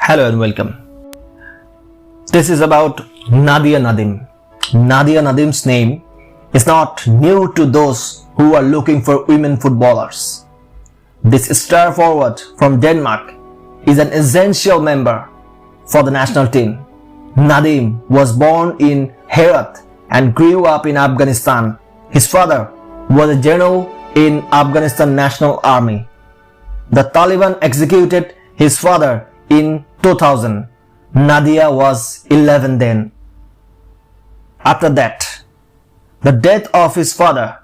Hello and welcome. This is about Nadia Nadim. Nadia Nadim's name is not new to those who are looking for women footballers. This star forward from Denmark is an essential member for the national team. Nadim was born in Herat and grew up in Afghanistan. His father was a general in Afghanistan National Army. The Taliban executed his father in 2000. Nadia was 11 then. After that, the death of his father,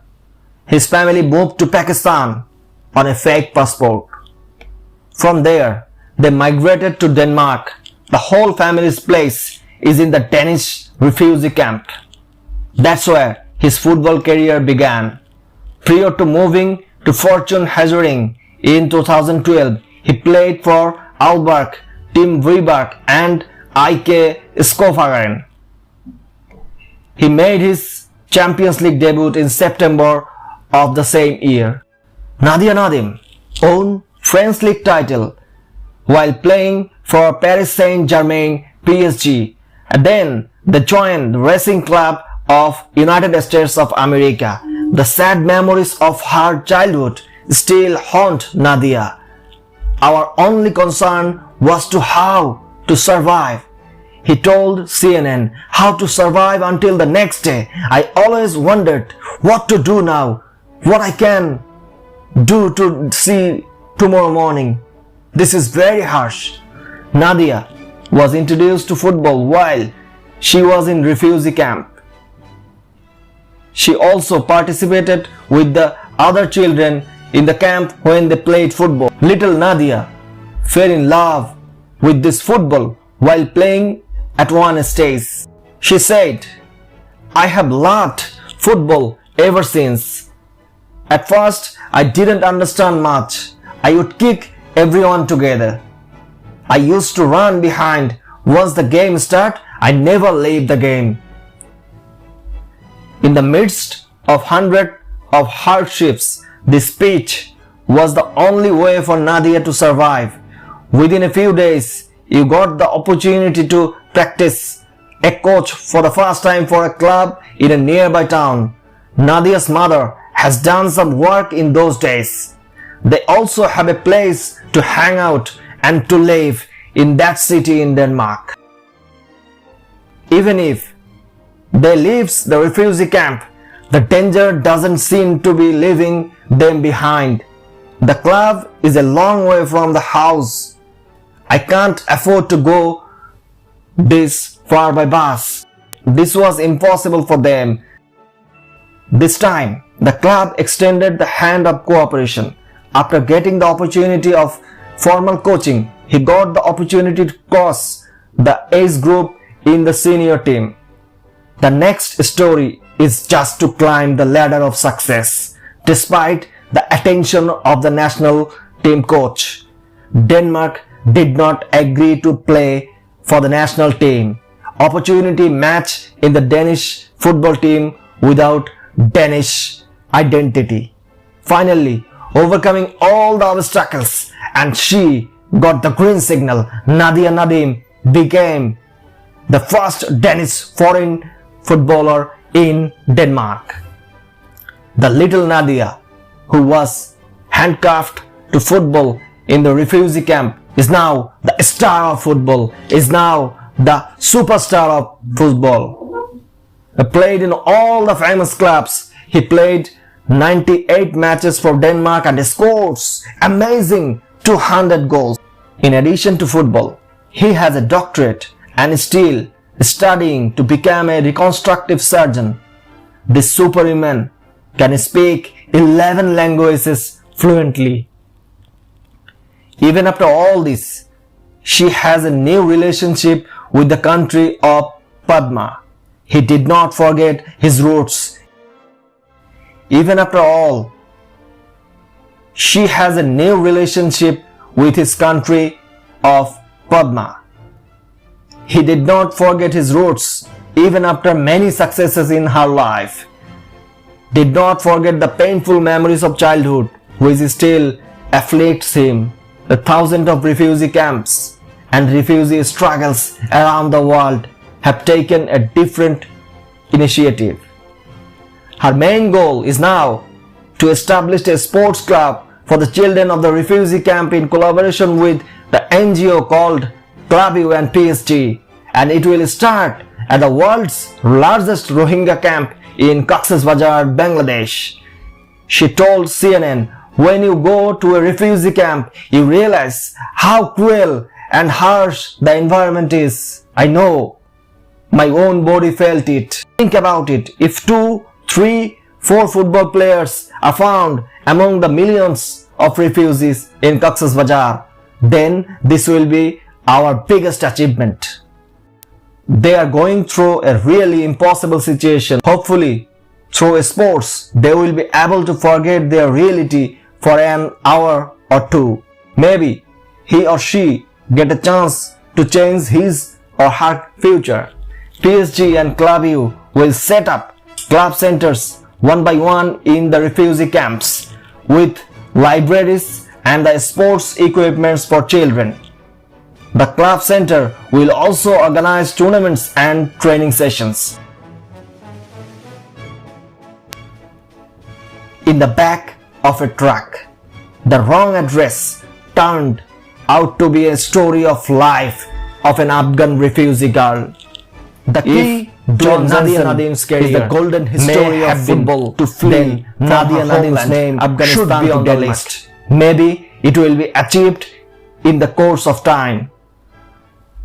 his family moved to Pakistan on a fake passport. From there, they migrated to Denmark. The whole family's place is in the Danish refugee camp. That's where his football career began. Prior to moving to Fortune Hazarding in 2012, he played for Aalborg, Team Viborg and IK Skofagaren. He made his Champions League debut in September of the same year. Nadia Nadim won French League title while playing for Paris Saint-Germain PSG, and then they joined the Racing Club of United States of America. The sad memories of her childhood still haunt Nadia. Our only concern was to how to survive. He told CNN, how to survive until the next day. I always wondered what to do now, what I can do to see tomorrow morning. This is very harsh. Nadia was introduced to football while she was in refugee camp. She also participated with the other children in the camp when they played football. Little Nadia fell in love with this football while playing at one stage. She said, I have loved football ever since. At first, I didn't understand much. I would kick everyone together. I used to run behind. Once the game started, I never leave the game. In the midst of hundreds of hardships, this pitch was the only way for Nadia to survive. Within a few days, you got the opportunity to practice a coach for the first time for a club in a nearby town. Nadia's mother has done some work in those days. They also have a place to hang out and to live in that city in Denmark. Even if they leave the refugee camp, the danger doesn't seem to be leaving them behind. The club is a long way from the house. I can't afford to go this far by bus. This was impossible for them. This time, the club extended the hand of cooperation. After getting the opportunity of formal coaching, he got the opportunity to cross the age group in the senior team. The next story is just to climb the ladder of success. Despite the attention of the national team coach, Denmark did not agree to play for the national team. Opportunity match in the Danish football team without Danish identity. Finally, overcoming all the obstacles, and she got the green signal. Nadia Nadim became the first Danish foreign footballer in Denmark. The little Nadia, who was handcuffed to football in the refugee camp, is now the star of football, is now the superstar of football. He played in all the famous clubs. He played 98 matches for Denmark and scores amazing 200 goals. In addition to football, he has a doctorate and is still studying to become a reconstructive surgeon. This superwoman can speak 11 languages fluently. Even after all this, she has a new relationship with the country of Padma. He did not forget his roots. Even after all, she has a new relationship with his country of Padma. He did not forget his roots even after many successes in her life. Did not forget the painful memories of childhood which still afflicts him. The thousands of refugee camps and refugee struggles around the world have taken a different initiative. Her main goal is now to establish a sports club for the children of the refugee camp in collaboration with the NGO called Club and PSG, and it will start at the world's largest Rohingya camp in Cox's Bazar, Bangladesh. She told CNN, "When you go to a refugee camp, you realize how cruel and harsh the environment is. I know. My own body felt it. Think about it. If 2, 3, 4 football players are found among the millions of refugees in Cox's Bazar, then this will be our biggest achievement." They are going through a really impossible situation. Hopefully, through sports, they will be able to forget their reality for an hour or two. Maybe he or she get a chance to change his or her future. PSG and Club will set up club centers one by one in the refugee camps with libraries and the sports equipments for children. The club center will also organize tournaments and training sessions. In the back of a truck, the wrong address turned out to be a story of life of an Afghan refugee girl. The key to Nadia Nadim's career is the golden history of football to flee. Nadia Nadim's name should be on the list. Maybe it will be achieved in the course of time.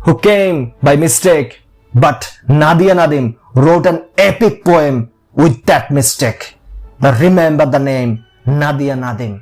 Who came by mistake, but Nadia Nadim wrote an epic poem with that mistake. Remember the name Nadia Nadim.